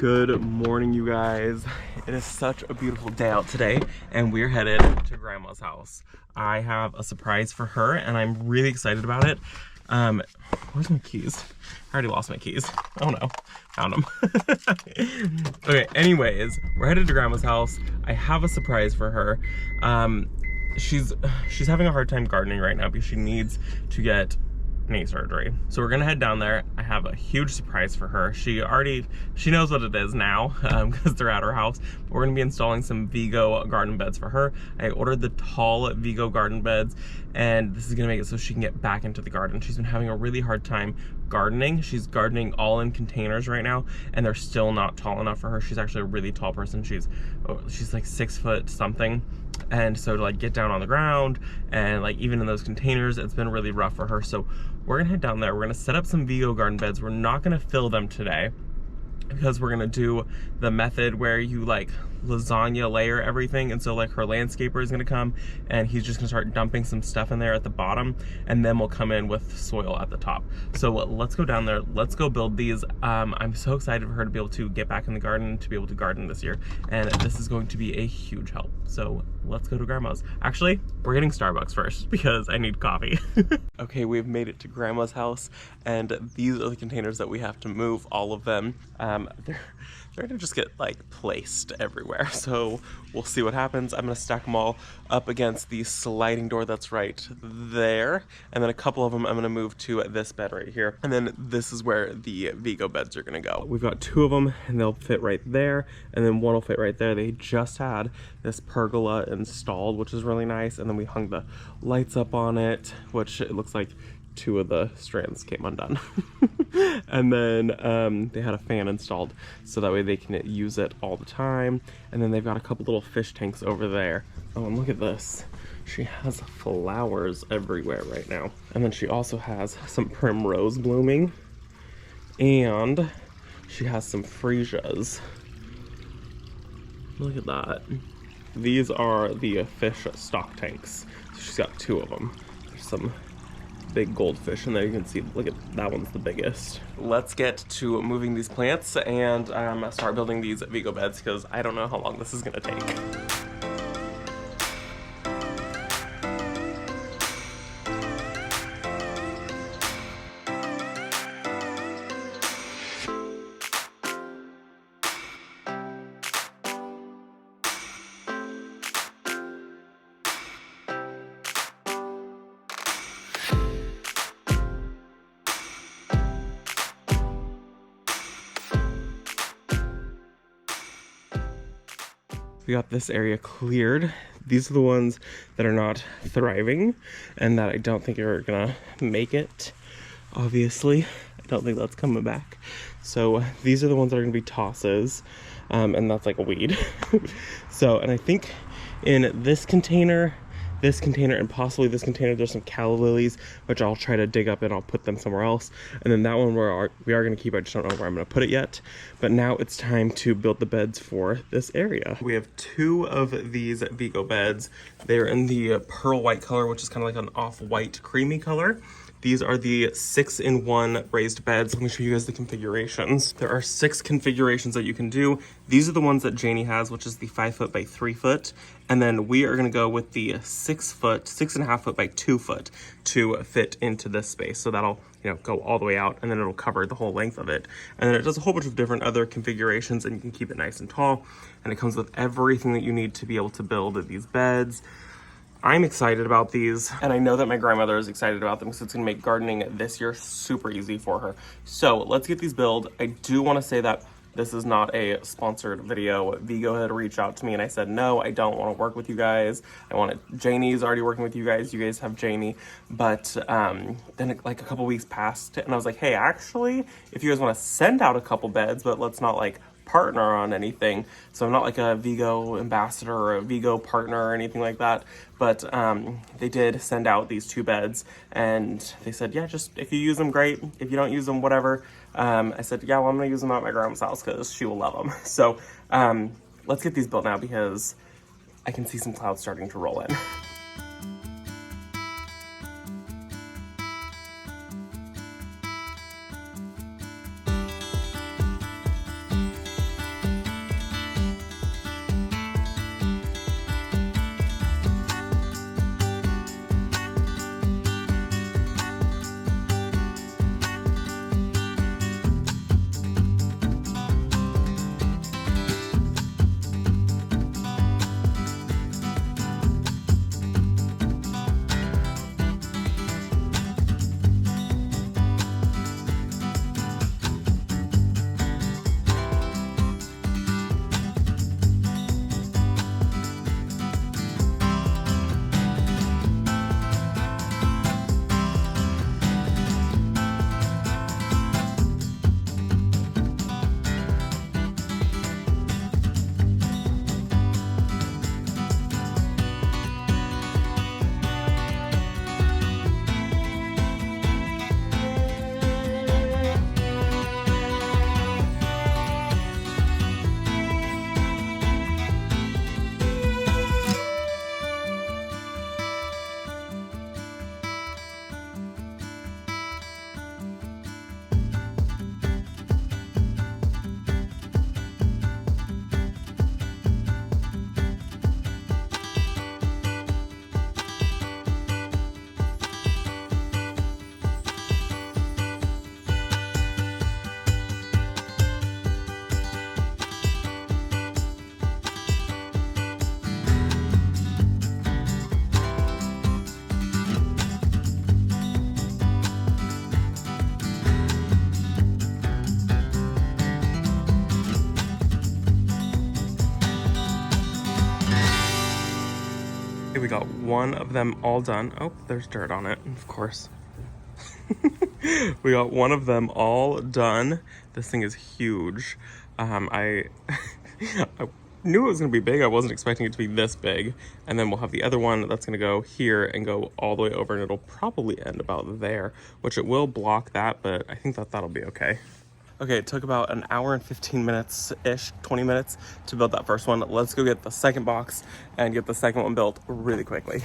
Good morning, you guys. It is such a beautiful day out today, and we're headed to Grandma's house. I have a surprise for her, and I'm really excited about it. Where's my keys? I already lost my keys. Oh no, found them. Okay, anyways, we're headed to Grandma's house. I have a surprise for her. She's having a hard time gardening right now because she needs to get knee surgery. So we're gonna head down there. I have a huge surprise for her. She knows what it is now because they're at her house. But we're gonna be installing some Vigo garden beds for her. I ordered the tall Vigo garden beds, and this is gonna make it so she can get back into the garden. She's been having a really hard time gardening. She's gardening all in containers right now, and they're still not tall enough for her. She's actually a really tall person. She's like 6 foot something. And so to like get down on the ground and like even in those containers, it's been really rough for her. So we're gonna head down there. We're gonna set up some Vigo garden beds. We're not gonna fill them today because we're gonna do the method where you like lasagna layer everything. And so like her landscaper is gonna come and he's just gonna start dumping some stuff in there at the bottom, and then we'll come in with soil at the top. So let's go down there, let's go build these. I'm so excited for her to be able to get back in the garden, to be able to garden this year, and this is going to be a huge help. So let's go to Grandma's. Actually, we're getting Starbucks first because I need coffee. Okay, we've made it to Grandma's house, and these are the containers that we have to move, all of them. They're gonna just get like placed everywhere. So we'll see what happens. I'm gonna stack them all up against the sliding door that's right there. And then a couple of them I'm gonna move to this bed right here. And then this is where the Vigo beds are gonna go. We've got 2 of them and they'll fit right there. And then one will fit right there. They just had this pergola installed, which is really nice. And then we hung the lights up on it, which it looks like 2 of the strands came undone. And then they had a fan installed so that way they can use it all the time. And then they've got a couple little fish tanks over there. Oh, and look at this. She has flowers everywhere right now. And then she also has some primrose blooming, and she has some freesias. Look at that. These are the fish stock tanks. So she's got 2 of them. There's some big goldfish in there. You can see, look at that one's the biggest. Let's get to moving these plants and start building these Vigo beds because I don't know how long this is gonna take. We got this area cleared. These are the ones that are not thriving and that I don't think are gonna make it. Obviously, I don't think that's coming back. So these are the ones that are gonna be tosses, and that's like a weed. So, and I think in this container, and possibly this container, there's some calla lilies, which I'll try to dig up and I'll put them somewhere else. And then that one we are gonna keep, I just don't know where I'm gonna put it yet. But now it's time to build the beds for this area. We have 2 of these Vigo beds. They're in the pearl white color, which is kind of like an off-white creamy color. These are the 6-in-1 raised beds. Let me show you guys the configurations. There are 6 configurations that you can do. These are the ones that Janie has, which is the 5 foot by 3 foot. And then we are gonna go with the 6.5 foot by 2 foot to fit into this space. So that'll, go all the way out, and then it'll cover the whole length of it. And then it does a whole bunch of different other configurations, and you can keep it nice and tall. And it comes with everything that you need to be able to build these beds. I'm excited about these, and I know that my grandmother is excited about them because it's gonna make gardening this year super easy for her. So let's get these built. I do wanna say that this is not a sponsored video. Vigo had reached out to me and I said, no, I don't wanna work with you guys. Janie's already working with you guys guys have Janie. But then like a couple weeks passed and I was like, hey, actually, if you guys wanna send out a couple beds, but let's not like partner on anything. So I'm not like a Vigo ambassador or a Vigo partner or anything like that. But they did send out these 2 beds and they said, yeah, just if you use them, great. If you don't use them, whatever. I said, yeah, well, I'm gonna use them at my grandma's house because she will love them. So let's get these built now because I can see some clouds starting to roll in. we got one of them all done. Oh, there's dirt on it, of course. We got one of them all done. This thing is huge. I knew it was gonna be big. I wasn't expecting it to be this big. And then we'll have the other one that's gonna go here and go all the way over, and it'll probably end about there, which it will block that, but I think that that'll be okay. Okay, it took about an hour and 15 minutes-ish, 20 minutes to build that first one. Let's go get the second box and get the second one built really quickly.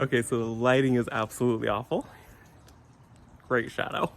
Okay, so the lighting is absolutely awful. Great shadow.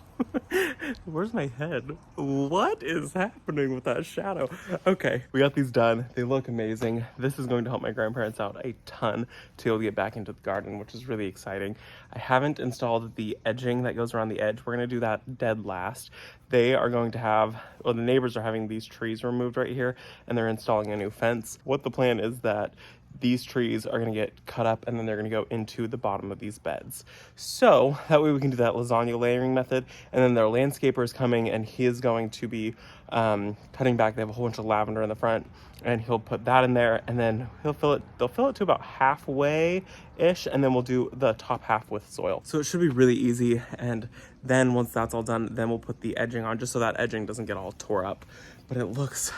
Where's my head? What is happening with that shadow? Okay, we got these done. They look amazing. This is going to help my grandparents out a ton to be able to get back into the garden, which is really exciting. I haven't installed the edging that goes around the edge. We're gonna do that dead last. They are going to have, well, the neighbors are having these trees removed right here, and they're installing a new fence. What the plan is that these trees are gonna get cut up and then they're gonna go into the bottom of these beds. So that way we can do that lasagna layering method. And then their landscaper is coming and he is going to be cutting back. They have a whole bunch of lavender in the front and he'll put that in there and then they'll fill it to about halfway-ish, and then we'll do the top half with soil. So it should be really easy. And then once that's all done, then we'll put the edging on just so that edging doesn't get all tore up. But it looks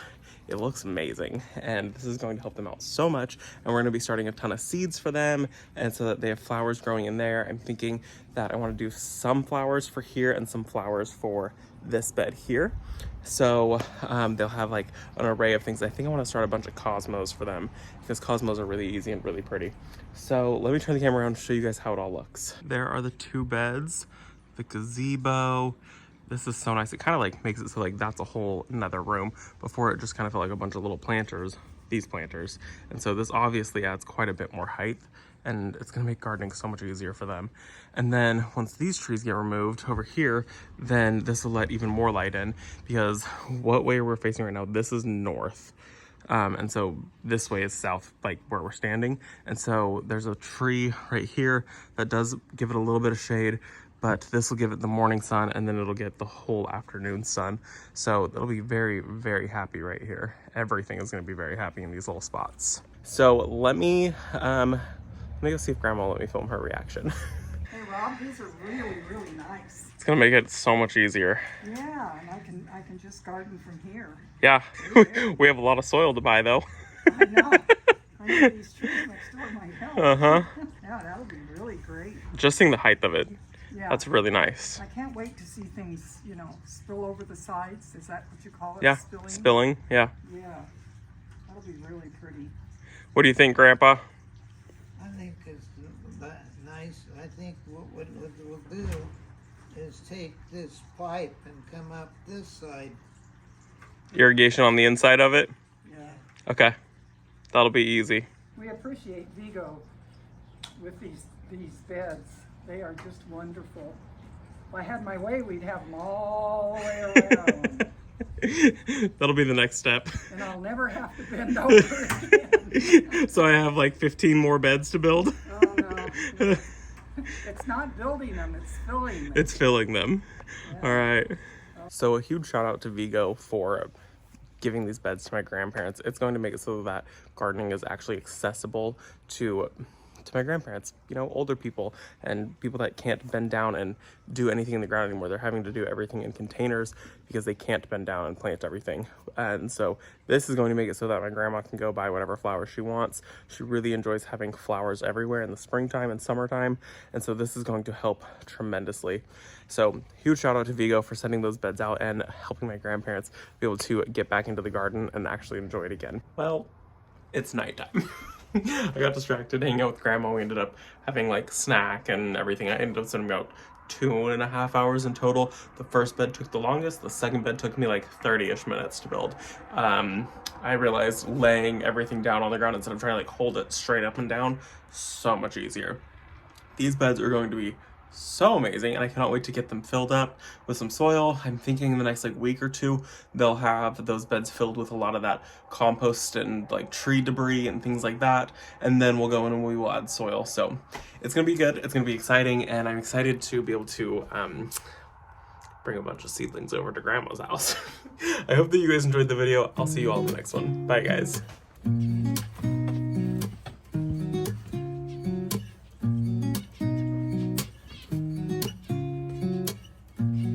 amazing, and this is going to help them out so much. And we're going to be starting a ton of seeds for them, and so that they have flowers growing in there. I'm thinking that I want to do some flowers for here and some flowers for this bed here. So they'll have like an array of things. I think I want to start a bunch of cosmos for them because cosmos are really easy and really pretty. So let me turn the camera around and show you guys how it all looks. There are the two beds, the gazebo. This is so nice. It kind of like makes it so like that's a whole another room. Before it just kind of felt like a bunch of little planters, these planters. And so this obviously adds quite a bit more height, and it's gonna make gardening so much easier for them. And then once these trees get removed over here, then this will let even more light in, because what way we're facing right now, this is north. And so this way is south, like where we're standing. And so there's a tree right here that does give it a little bit of shade, but this will give it the morning sun, and then it'll get the whole afternoon sun. So it'll be very, very happy right here. Everything is gonna be very happy in these little spots. So let me go see if Grandma will let me film her reaction. Hey Rob, these are really, really nice. It's gonna make it so much easier. Yeah, and I can just garden from here. Yeah, we have a lot of soil to buy though. I know. I know these trees next door might help. Uh-huh. Yeah, that'll be really great. Just seeing the height of it. Yeah. That's really nice. I can't wait to see things, you know, spill over the sides. Is that what you call it? Yeah, spilling, yeah. Yeah, that'll be really pretty. What do you think, Grandpa? I think it's nice. I think what we'll do is take this pipe and come up this side. Irrigation on the inside of it? Yeah. Okay, that'll be easy. We appreciate Vigo with these these beds. They are just wonderful. If I had my way, we'd have them all the way around. That'll be the next step. And I'll never have to bend over again. So I have like 15 more beds to build. Oh no. It's not building them, it's filling them. It's filling them. Yeah. All right. So a huge shout out to Vigo for giving these beds to my grandparents. It's going to make it so that gardening is actually accessible to my grandparents, you know, older people and people that can't bend down and do anything in the ground anymore. They're having to do everything in containers because they can't bend down and plant everything. And so this is going to make it so that my grandma can go buy whatever flowers she wants. She really enjoys having flowers everywhere in the springtime and summertime. And so this is going to help tremendously. So huge shout out to Vigo for sending those beds out and helping my grandparents be able to get back into the garden and actually enjoy it again. Well, it's nighttime. I got distracted hanging out with grandma. We ended up having like snack and everything. I ended up spending about 2.5 hours in total. The first bed took the longest. The second bed took me like 30-ish minutes to build. I realized laying everything down on the ground instead of trying to like hold it straight up and down, so much easier. These beds are going to be so amazing, and I cannot wait to get them filled up with some soil. I'm thinking in the next like week or two they'll have those beds filled with a lot of that compost and like tree debris and things like that, and then we'll go in and we will add soil. So it's gonna be good, it's gonna be exciting, and I'm excited to be able to bring a bunch of seedlings over to grandma's house. I hope that you guys enjoyed the video. I'll see you all in the next one. Bye guys.